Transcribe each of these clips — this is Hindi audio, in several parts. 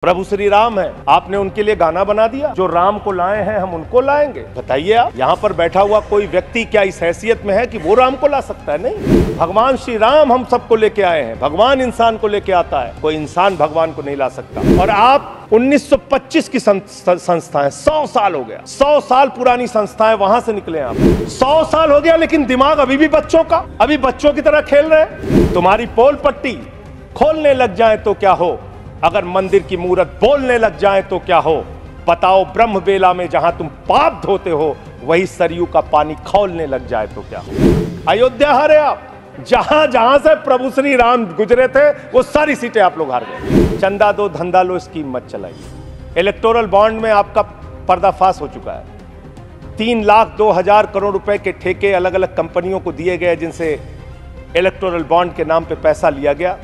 प्रभु श्री राम है, आपने उनके लिए गाना बना दिया। जो राम को लाए हैं हम उनको लाएंगे। बताइए आप, यहाँ पर बैठा हुआ कोई व्यक्ति क्या इस हैसियत में है कि वो राम को ला सकता है? नहीं, भगवान श्री राम हम सबको लेके आए हैं। भगवान इंसान को लेके आता है, कोई इंसान भगवान को नहीं ला सकता। और आप 1925 की संस्था है, 100 साल हो गया, 100 साल पुरानी संस्था है, वहां से निकले आप। 100 साल हो गया लेकिन दिमाग अभी भी बच्चों का, अभी बच्चों की तरह खेल रहे हैं। तुम्हारी पोल पट्टी खोलने लग जाए तो क्या हो, अगर मंदिर की मूरत बोलने लग जाए तो क्या हो। बताओ, ब्रह्म बेला में जहां तुम पाप धोते हो वही सरयू का पानी खौलने लग जाए तो क्या हो। अयोध्या हारे आप, जहां जहां से प्रभु श्री राम गुजरे थे वो सारी सीटें आप लोग हार गए। चंदा दो धंधा लो स्कीम मत चलाइए। इलेक्टोरल बॉन्ड में आपका पर्दाफाश हो चुका है। 3,02,000 करोड़ रुपए के ठेके अलग अलग कंपनियों को दिए गए, जिनसे इलेक्टोरल बॉन्ड के नाम पे पैसा लिया गया।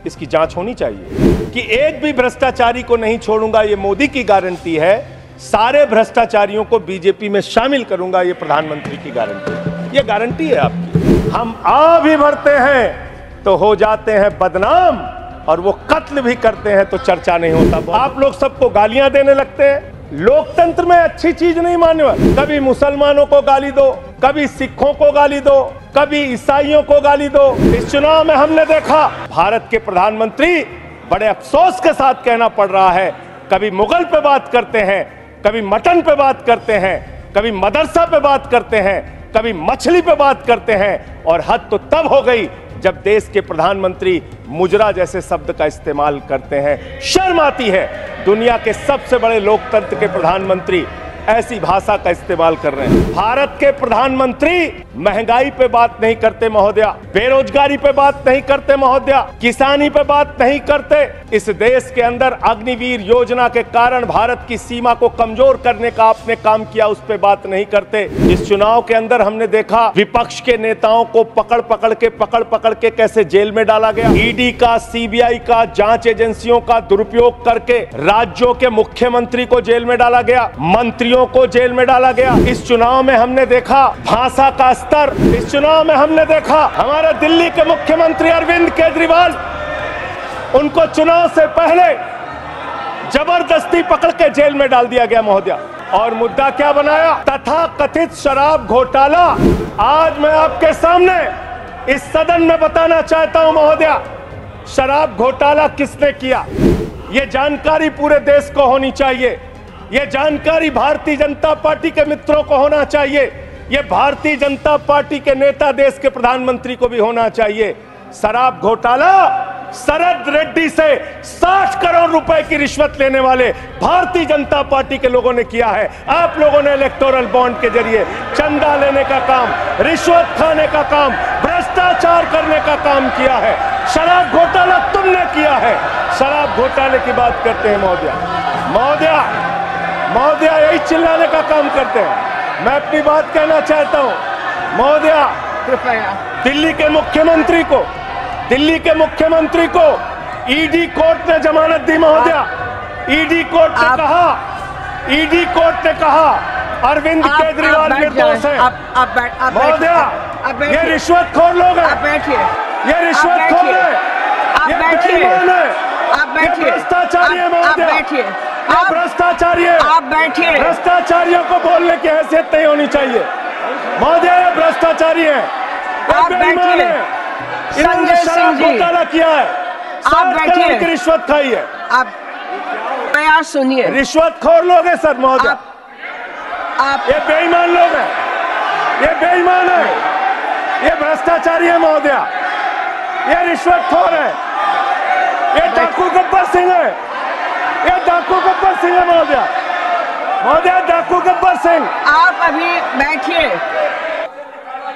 इसकी जांच होनी चाहिए कि एक भी भ्रष्टाचारी को नहीं छोड़ूंगा, ये मोदी की गारंटी है। सारे भ्रष्टाचारियों को बीजेपी में शामिल करूंगा, ये प्रधानमंत्री की गारंटी है। ये गारंटी है आपकी। हम आ भी भरते हैं तो हो जाते हैं बदनाम, और वो कत्ल भी करते हैं तो चर्चा नहीं होता। आप लोग सबको गालियां देने लगते हैं। लोकतंत्र में अच्छी चीज नहीं मान्य। कभी मुसलमानों को गाली दो, कभी सिखों को गाली दो, कभी ईसाइयों को गाली दो। इस चुनाव में हमने देखा भारत के प्रधानमंत्री बड़े अफसोस के साथ कहना पड़ रहा है, कभी मुगल पे बात करते हैं, कभी मटन पे बात करते हैं, कभी मदरसा पे बात करते हैं, कभी मछली पे बात करते हैं। और हद तो तब हो गई जब देश के प्रधानमंत्री मुजरा जैसे शब्द का इस्तेमाल करते हैं। शर्म आती है, दुनिया के सबसे बड़े लोकतंत्र के प्रधानमंत्री ऐसी भाषा का इस्तेमाल कर रहे हैं। भारत के प्रधानमंत्री महंगाई पे बात नहीं करते महोदया, बेरोजगारी पे बात नहीं करते महोदया, किसानी पे बात नहीं करते। इस देश के अंदर अग्निवीर योजना के कारण भारत की सीमा को कमजोर करने का आपने काम किया, उस पे बात नहीं करते। इस चुनाव के अंदर हमने देखा विपक्ष के नेताओं को पकड़ पकड़ के कैसे जेल में डाला गया। ईडी का, सीबीआई का, जांच एजेंसियों का दुरुपयोग करके राज्यों के मुख्यमंत्री को जेल में डाला गया, मंत्रियों को जेल में डाला गया। इस चुनाव में हमने देखा भाषा का स्तर। इस चुनाव में हमने देखा हमारे दिल्ली के मुख्यमंत्री अरविंद केजरीवाल, उनको चुनाव से पहले जबरदस्ती पकड़ के जेल में डाल दिया गया महोदया। और मुद्दा क्या बनाया? तथाकथित शराब घोटाला। आज मैं आपके सामने इस सदन में बताना चाहता हूं महोदया, शराब घोटाला किसने किया, यह जानकारी पूरे देश को होनी चाहिए। ये जानकारी भारतीय जनता पार्टी के मित्रों को होना चाहिए। ये भारतीय जनता पार्टी के नेता, देश के प्रधानमंत्री को भी होना चाहिए। शराब घोटाला शरद रेड्डी से 60 करोड़ रुपए की रिश्वत लेने वाले भारतीय जनता पार्टी के लोगों ने किया है। आप लोगों ने इलेक्टोरल बॉन्ड के जरिए चंदा लेने का काम, रिश्वत खाने का काम, भ्रष्टाचार करने का काम किया है। शराब घोटाला तुमने किया है। शराब घोटाले की बात करते हैं महोदया, यही चिल्लाने का काम करते हैं। मैं अपनी बात कहना चाहता हूं महोदया, दिल्ली के मुख्यमंत्री को ईडी कोर्ट ने जमानत दी महोदया। ईडी कोर्ट ने कहा अरविंद केजरीवाल निर्दोष है। महोदया, ये रिश्वतखोर लोग हैं, ये रिश्वतखोर है, ये बेईमान है, ये भ्रष्टाचारी है महोदया, भ्रष्टाचारी है। आप बैठिए। भ्रष्टाचारियों को बोलने की हैसियत नहीं होनी चाहिए महोदया, ये भ्रष्टाचारी है, आप बैठिए। इन्होंने शराब घोटाला किया है, आप बैठिए, रिश्वत खाई है। आप प्रयास सुनिए। रिश्वतखोर लोग हैं सर महोदया, आप ये बेईमान लोग हैं, ये बेईमान है, ये भ्रष्टाचारी है महोदया, ये रिश्वतखोर है, ये डाकू गब्बर सिंह है, ये डाकू गब्बर सिंह है महोदया, डाकू गब्बर सिंह। आप अभी बैठिए।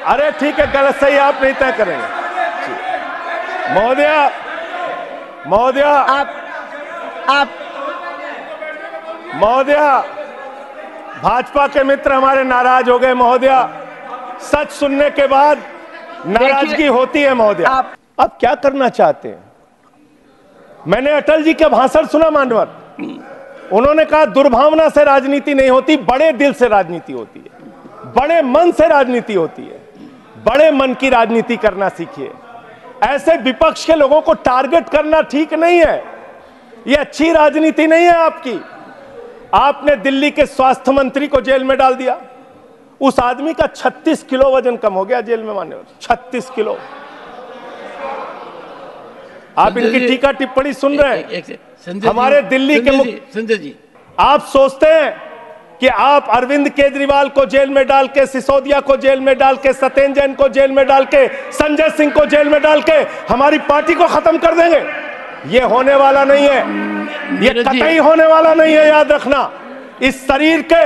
अरे ठीक है, गलत सही आप नहीं तय करेंगे महोदया, भाजपा के मित्र हमारे नाराज हो गए महोदया। सच सुनने के बाद नाराजगी होती है महोदया। आप क्या करना चाहते हैं? मैंने अटल जी का भाषण सुना मानवर, उन्होंने कहा दुर्भावना से राजनीति नहीं होती, बड़े दिल से राजनीति होती है, बड़े मन से राजनीति होती है। बड़े मन की राजनीति करना सीखिए। ऐसे विपक्ष के लोगों को टारगेट करना ठीक नहीं है। ये अच्छी राजनीति नहीं है आपकी। आपने दिल्ली के स्वास्थ्य मंत्री को जेल में डाल दिया। उस आदमी का 36 किलो वजन कम हो गया जेल में, मानने 36 किलो। आप इनकी टीका टिप्पणी सुन रहे हैं। हमारे दिल्ली के संजय जी, आप सोचते हैं कि आप अरविंद केजरीवाल को जेल में डाल के, सिसोदिया को जेल में डाल के, सत्येंद्र जैन को जेल में डाल के, संजय सिंह को जेल में डाल के हमारी पार्टी को खत्म कर देंगे? ये होने वाला नहीं है, ये कतई होने वाला नहीं है। याद रखना, इस शरीर के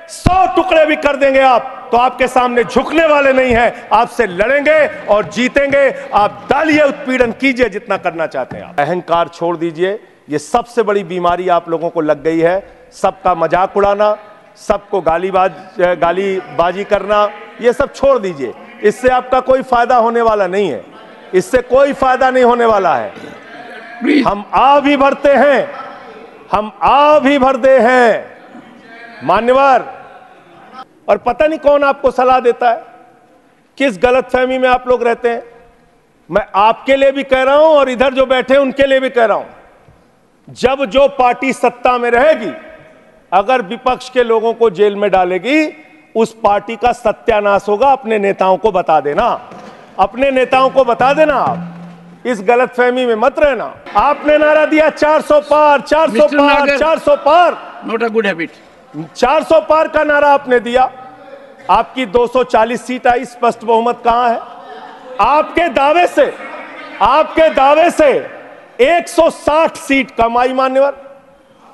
100 टुकड़े भी कर देंगे आप तो आपके सामने झुकने वाले नहीं हैं। आपसे लड़ेंगे और जीतेंगे। आप डालिए, उत्पीड़न कीजिए जितना करना चाहते हैं आप। अहंकार छोड़ दीजिए, ये सबसे बड़ी बीमारी आप लोगों को लग गई है। सबका मजाक उड़ाना, सबको गालीबाजी करना, ये सब छोड़ दीजिए। इससे आपका कोई फायदा होने वाला नहीं है, इससे कोई फायदा नहीं होने वाला है। हम आ भी भरते हैं, हम आ भी भरते हैं मान्यवर। और पता नहीं कौन आपको सलाह देता है, किस गलतफहमी में आप लोग रहते हैं। मैं आपके लिए भी कह रहा हूं और इधर जो बैठे हैं उनके लिए भी कह रहा हूं, जब जो पार्टी सत्ता में रहेगी, अगर विपक्ष के लोगों को जेल में डालेगी, उस पार्टी का सत्यानाश होगा। अपने नेताओं को बता देना, अपने नेताओं को बता देना। आप इस गलतफहमी में मत रहना। आपने नारा दिया 400 पार, 400 पार, 400 पार। Not a good habit. 400 पार का नारा आपने दिया, आपकी 240 सीट आई। स्पष्ट बहुमत कहां है? आपके दावे से 160 सीट कम आई मान्यवर,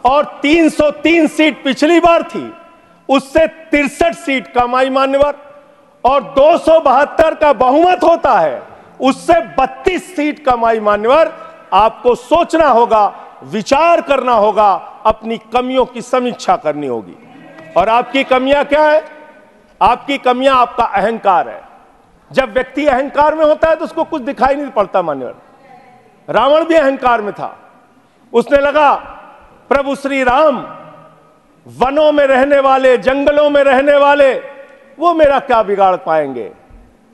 और 303 सीट पिछली बार थी, उससे 63 सीट कम आई मान्यवर, और 272 का बहुमत होता है, उससे 32 सीट कम आई मान्यवर। आपको सोचना होगा, विचार करना होगा, अपनी कमियों की समीक्षा करनी होगी। और आपकी कमियां क्या है? आपकी कमियां आपका अहंकार है। जब व्यक्ति अहंकार में होता है तो उसको कुछ दिखाई नहीं पड़ता मान्यवर। रावण भी अहंकार में था, उसने लगा प्रभु श्री राम वनों में रहने वाले, जंगलों में रहने वाले, वो मेरा क्या बिगाड़ पाएंगे।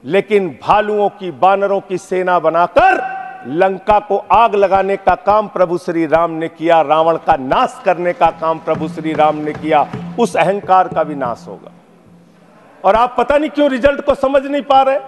लेकिन भालुओं की, बानरों की सेना बनाकर लंका को आग लगाने का काम प्रभु श्री राम ने किया, रावण का नाश करने का काम प्रभु श्री राम ने किया। उस अहंकार का भी नाश होगा। और आप पता नहीं क्यों रिजल्ट को समझ नहीं पा रहे।